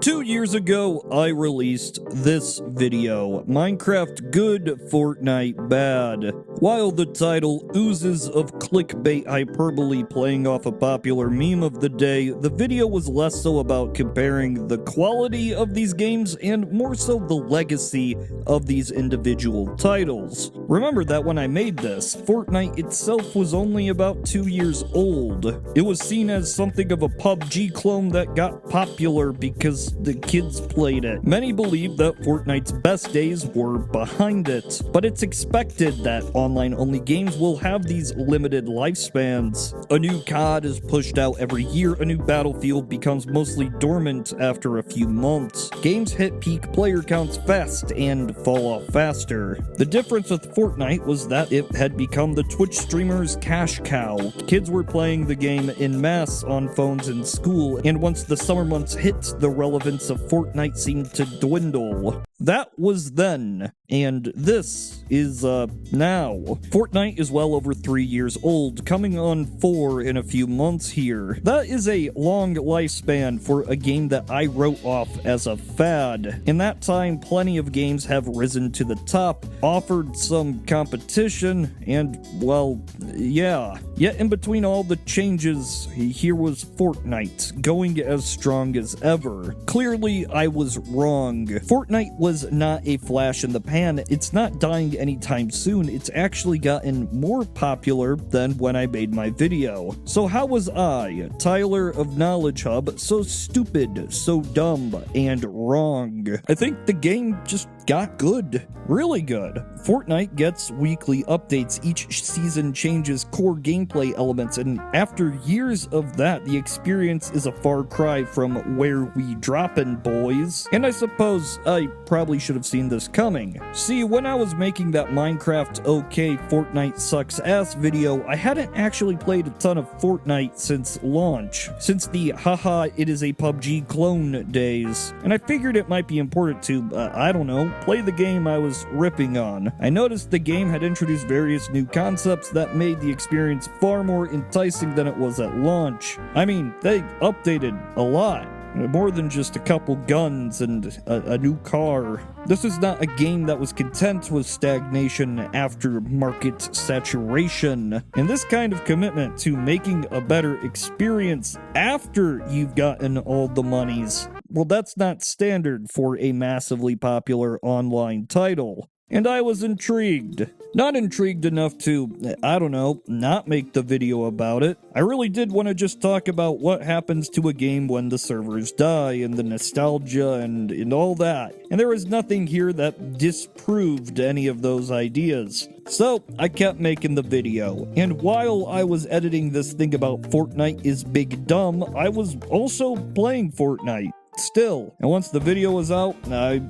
2 years ago, I released this video, Minecraft Good, Fortnite Bad. While the title oozes of clickbait hyperbole playing off a popular meme of the day, the video was less so about comparing the quality of these games and more so the legacy of these individual titles. Remember that when I made this, Fortnite itself was only about 2 years old. It was seen as something of a PUBG clone that got popular because the kids played it. Many believe that Fortnite's best days were behind it, but it's expected that online-only games will have these limited lifespans. A new COD is pushed out every year, a new Battlefield becomes mostly dormant after a few months. Games hit peak player counts fast and fall off faster. The difference with Fortnite was that it had become the Twitch streamer's cash cow. Kids were playing the game en masse on phones in school, and once the summer months hit, the relevance of Fortnite seemed to dwindle. That was then, and this is, now. Fortnite is well over 3 years old, coming on 4 in a few months here. That is a long lifespan for a game that I wrote off as a fad. In that time, plenty of games have risen to the top, offered some competition, and, well, yeah. Yet in between all the changes, here was Fortnite, going as strong as ever. Clearly, I was wrong. Fortnite was not a flash in the pan. It's not dying anytime soon. It's actually gotten more popular than when I made my video. So how was I, Tyler of Knowledge Hub, so stupid, so dumb, and wrong? I think the game just got good. Really good. Fortnite gets weekly updates. Each season changes core gameplay elements, and after years of that, the experience is a far cry from where we droppin', boys. And I suppose I probably should have seen this coming. See, when I was making that Minecraft okay, Fortnite sucks ass video, I hadn't actually played a ton of Fortnite since launch, since the haha it is a PUBG clone days, and I figured it might be important to, I don't know, play the game I was ripping on. I noticed the game had introduced various new concepts that made the experience far more enticing than it was at launch. I mean, they updated a lot. More than just a couple guns and a new car. This is not a game that was content with stagnation after market saturation. And this kind of commitment to making a better experience after you've gotten all the monies, well, that's not standard for a massively popular online title. And I was intrigued. Not intrigued enough to, I don't know, not make the video about it. I really did want to just talk about what happens to a game when the servers die, and the nostalgia and all that. And there was nothing here that disproved any of those ideas. So, I kept making the video, and while I was editing this thing about Fortnite is big dumb, I was also playing Fortnite. Still, and once the video was out, I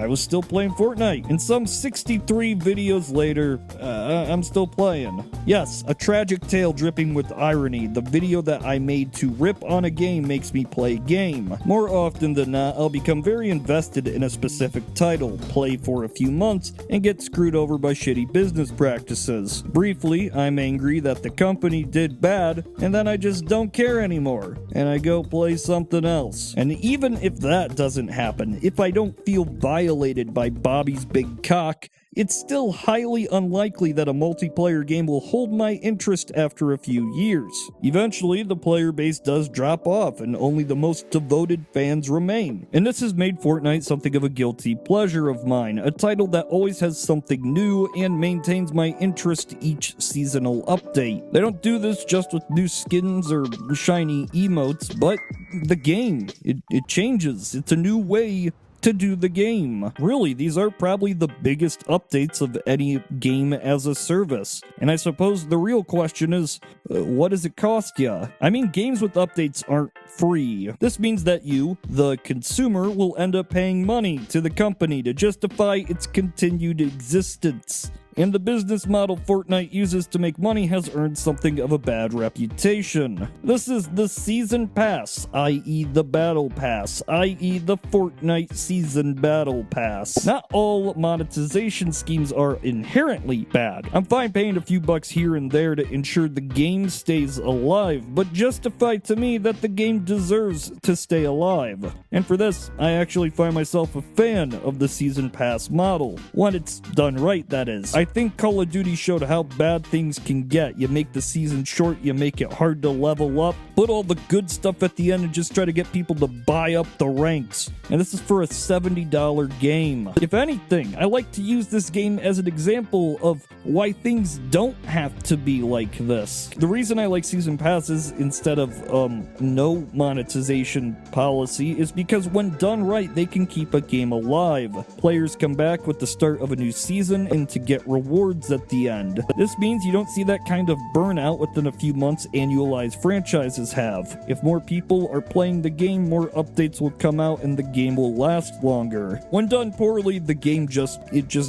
was still playing Fortnite. And some 63 videos later, I'm still playing. Yes, a tragic tale dripping with irony. The video that I made to rip on a game makes me play a game. More often than not, I'll become very invested in a specific title, play for a few months, and get screwed over by shitty business practices. Briefly, I'm angry that the company did bad, and then I just don't care anymore, and I go play something else. And even if that doesn't happen, if I don't feel violated by Bobby's big cock, it's still highly unlikely that a multiplayer game will hold my interest after a few years. Eventually, the player base does drop off, and only the most devoted fans remain. And this has made Fortnite something of a guilty pleasure of mine, a title that always has something new and maintains my interest each seasonal update. They don't do this just with new skins or shiny emotes, but the game, it changes. It's a new way to do the game. Really, these are probably the biggest updates of any game as a service. And I suppose the real question is, what does it cost ya? I mean, games with updates aren't free. This means that you, the consumer, will end up paying money to the company to justify its continued existence. and the business model Fortnite uses to make money has earned something of a bad reputation. This is the Season Pass, i.e. the Battle Pass, i.e. the Fortnite Season Battle Pass. Not all monetization schemes are inherently bad. I'm fine paying a few bucks here and there to ensure the game stays alive, but justify to me that the game deserves to stay alive. And for this, I actually find myself a fan of the Season Pass model. When it's done right, that is. I think Call of Duty showed how bad things can get. You make the season short, you make it hard to level up, put all the good stuff at the end and just try to get people to buy up the ranks. And this is for a $70 game. If anything, I like to use this game as an example of why things don't have to be like this. The reason I like Season Passes instead of no monetization policy is because when done right, they can keep a game alive. Players come back with the start of a new season and to get rewards at the end. This means you don't see that kind of burnout within a few months annualized franchises have. If more people are playing the game, more updates will come out and the game will last longer. When done poorly, the game just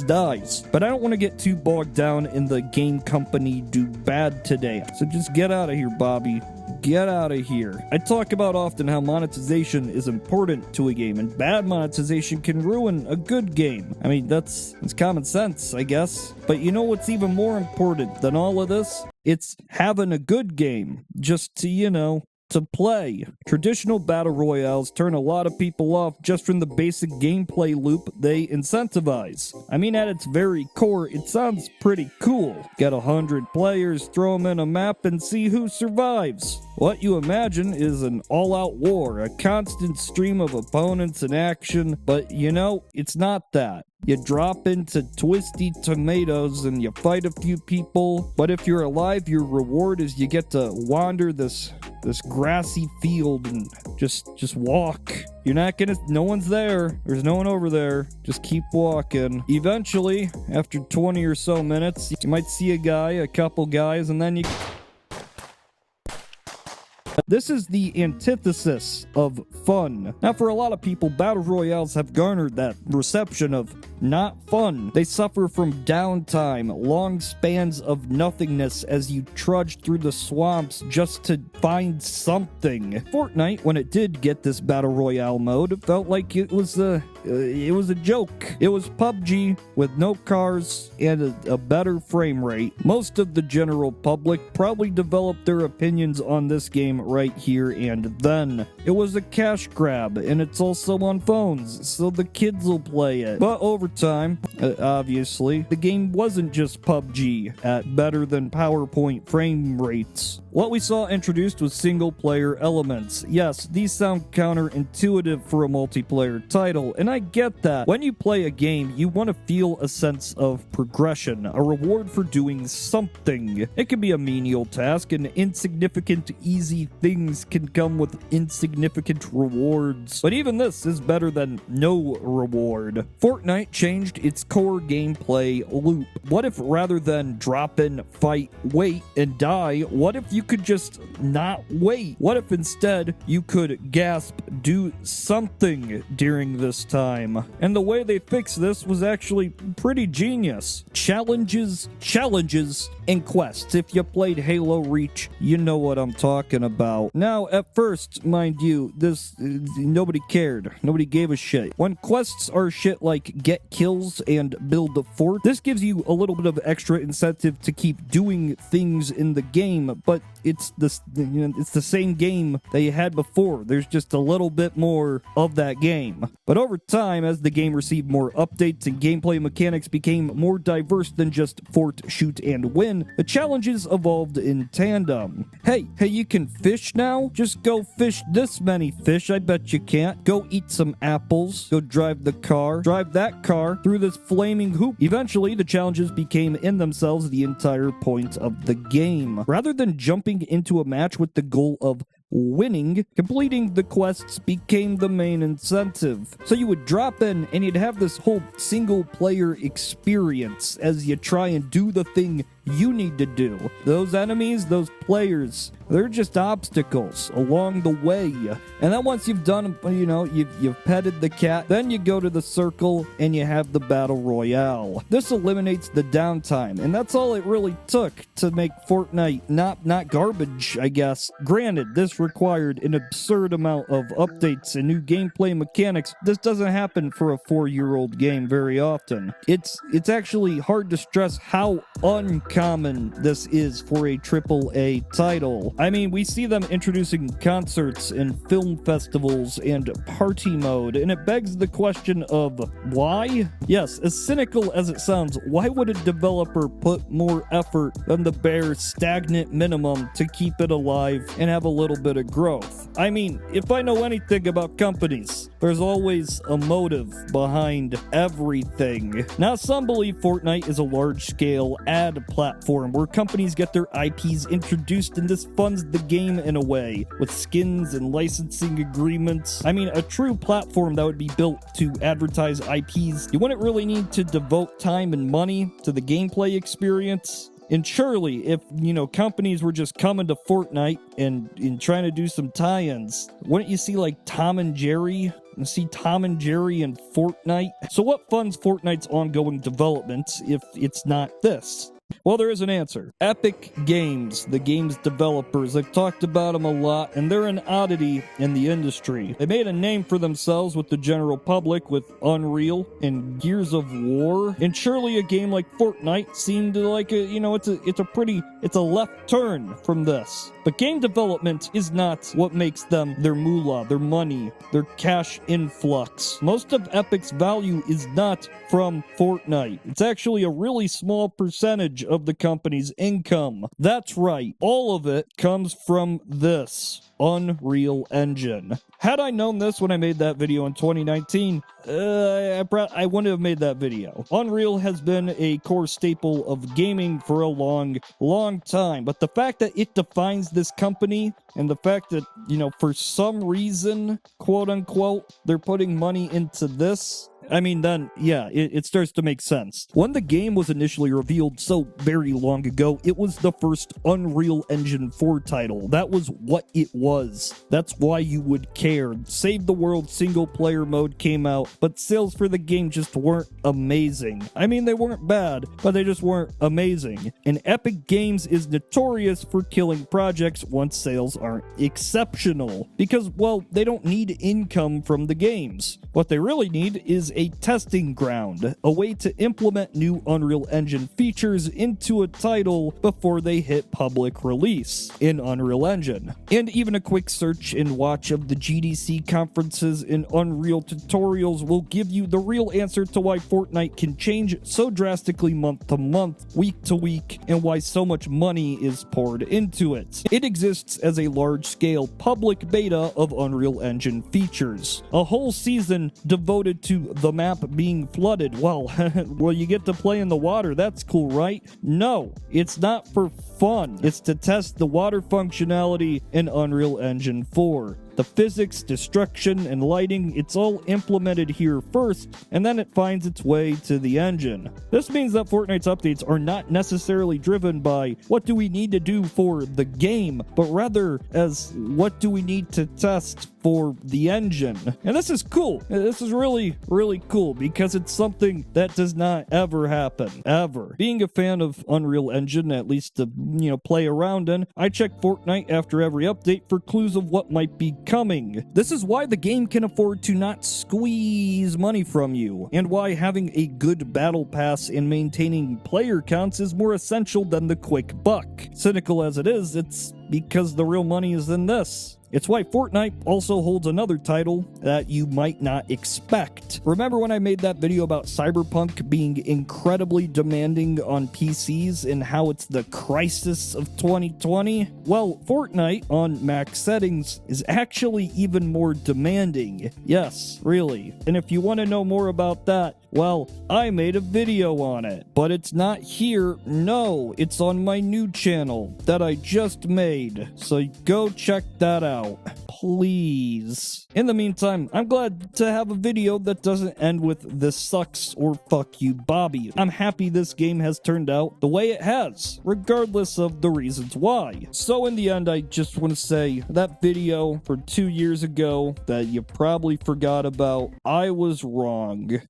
dies. But I don't want to get too bogged down in the game company do bad today. So just get out of here, Bobby. Get out of here. I talk about often how monetization is important to a game, and bad monetization can ruin a good game. I mean, it's common sense, I guess. But you know what's even more important than all of this? It's having a good game. Just to play. Traditional battle royales turn a lot of people off just from the basic gameplay loop they incentivize. I mean, at its very core, it sounds pretty cool. Get 100 players, throw them in a map, and see who survives. What you imagine is an all-out war, a constant stream of opponents in action, but it's not that. You drop into Twisty Tomatoes and you fight a few people, but if you're alive, your reward is you get to wander this grassy field and just walk. You're not gonna, no one's there. There's no one over there. Just keep walking. Eventually, after 20 or so minutes, you might see a couple guys, and then you... This is the antithesis of fun. Now, for a lot of people, battle royales have garnered that reception of not fun. They suffer from downtime, long spans of nothingness as you trudge through the swamps just to find something. Fortnite, when it did get this battle royale mode, felt like it was a joke. It was PUBG with no cars and a better frame rate. Most of the general public probably developed their opinions on this game right here and then. It was a cash grab, and it's also on phones, so the kids will play it. But over time, obviously, the game wasn't just PUBG at better than PowerPoint frame rates. What we saw introduced was single-player elements. Yes, these sound counterintuitive for a multiplayer title, and I get that. When you play a game, you want to feel a sense of progression, a reward for doing something. It can be a menial task, and insignificant, easy things can come with insignificant rewards. But even this is better than no reward. Fortnite changed its core gameplay loop. What if rather than drop in, fight, wait, and die, what if you could just not wait? What if instead you could gasp, do something during this time? And the way they fixed this was actually pretty genius. Challenges, and quests. If you played Halo Reach, you know what I'm talking about. Now, at first, mind you, nobody cared. Nobody gave a shit. When quests are shit like get kills and build a fort, this gives you a little bit of extra incentive to keep doing things in the game, but it's the same game that you had before. There's just a little bit more of that game. But over time, as the game received more updates and gameplay mechanics became more diverse than just fort, shoot, and win, the challenges evolved in tandem. Hey, you can fish now? Just go fish this many fish. I bet you can't. Go eat some apples. Go drive that car through this flaming hoop. Eventually, the challenges became in themselves the entire point of the game. Rather than jumping into a match with the goal of winning, completing the quests became the main incentive. So you would drop in and you'd have this whole single player experience as you try and do the thing you need to do. Those enemies, those players, they're just obstacles along the way. And then once you've done, you've petted the cat, then you go to the circle and you have the battle royale. This eliminates the downtime, and that's all it really took to make Fortnite not garbage, I guess. Granted, this required an absurd amount of updates and new gameplay mechanics. This doesn't happen for a 4-year-old game very often. It's actually hard to stress how uncommon this is for a AAA title. I mean, we see them introducing concerts and film festivals and party mode, and it begs the question of why? Yes, as cynical as it sounds, why would a developer put more effort than the bare stagnant minimum to keep it alive and have a little bit of growth? I mean, if I know anything about companies, there's always a motive behind everything. Now, some believe Fortnite is a large-scale ad platform where companies get their IPs introduced, and this funds the game in a way, with skins and licensing agreements. I mean, a true platform that would be built to advertise IPs, you wouldn't really need to devote time and money to the gameplay experience. And surely, if, companies were just coming to Fortnite and trying to do some tie-ins, wouldn't you see, like, Tom and Jerry? And see Tom and Jerry in Fortnite? So what funds Fortnite's ongoing development if it's not this? Well, there is an answer. Epic Games, the game's developers. I've talked about them a lot, and they're an oddity in the industry. They made a name for themselves with the general public with Unreal and Gears of War, and surely a game like Fortnite seemed like it's a left turn from this. But game development is not what makes them their moolah, their money, their cash influx. Most of Epic's value is not from Fortnite. It's actually a really small percentage of the company's income. That's right, all of it comes from this Unreal Engine. Had I known this when I made that video in 2019, I wouldn't have made that video. Unreal has been a core staple of gaming for a long time, but the fact that it defines this company, and the fact that, for some reason, quote unquote, they're putting money into this, I mean, then, yeah, it starts to make sense. When the game was initially revealed so very long ago, it was the first Unreal Engine 4 title. That was what it was. That's why you would care. Save the World single-player mode came out, but sales for the game just weren't amazing. I mean, they weren't bad, but they just weren't amazing. And Epic Games is notorious for killing projects once sales aren't exceptional. Because, well, they don't need income from the games. What they really need is a testing ground, a way to implement new Unreal Engine features into a title before they hit public release in Unreal Engine. And even a quick search and watch of the GDC conferences and Unreal tutorials will give you the real answer to why Fortnite can change so drastically month to month, week to week, and why so much money is poured into it. It exists as a large-scale public beta of Unreal Engine features. A whole season devoted to the map being flooded. Well, you get to play in the water. That's cool, right? No, it's not for fun. It's to test the water functionality in Unreal Engine 4. The physics, destruction, and lighting, it's all implemented here first, and then it finds its way to the engine. This means that Fortnite's updates are not necessarily driven by what do we need to do for the game, but rather as what do we need to test for the engine. And this is cool. This is really, really cool because it's something that does not ever happen. Ever. Being a fan of Unreal Engine, at least to, play around in, I check Fortnite after every update for clues of what might be coming. This is why the game can afford to not squeeze money from you, and why having a good battle pass and maintaining player counts is more essential than the quick buck. Cynical as it is, it's because the real money is in this. It's why Fortnite also holds another title that you might not expect. Remember when I made that video about Cyberpunk being incredibly demanding on PCs and how it's the crisis of 2020? Well, Fortnite on max settings is actually even more demanding. Yes, really. And if you want to know more about that, Well, I made a video on it, but it's not here. No, it's on my new channel that I just made. So go check that out, please. In the meantime, I'm glad to have a video that doesn't end with "this sucks" or "fuck you, Bobby." I'm happy this game has turned out the way it has, regardless of the reasons why. So in the end, I just want to say that video for 2 years ago that you probably forgot about, I was wrong.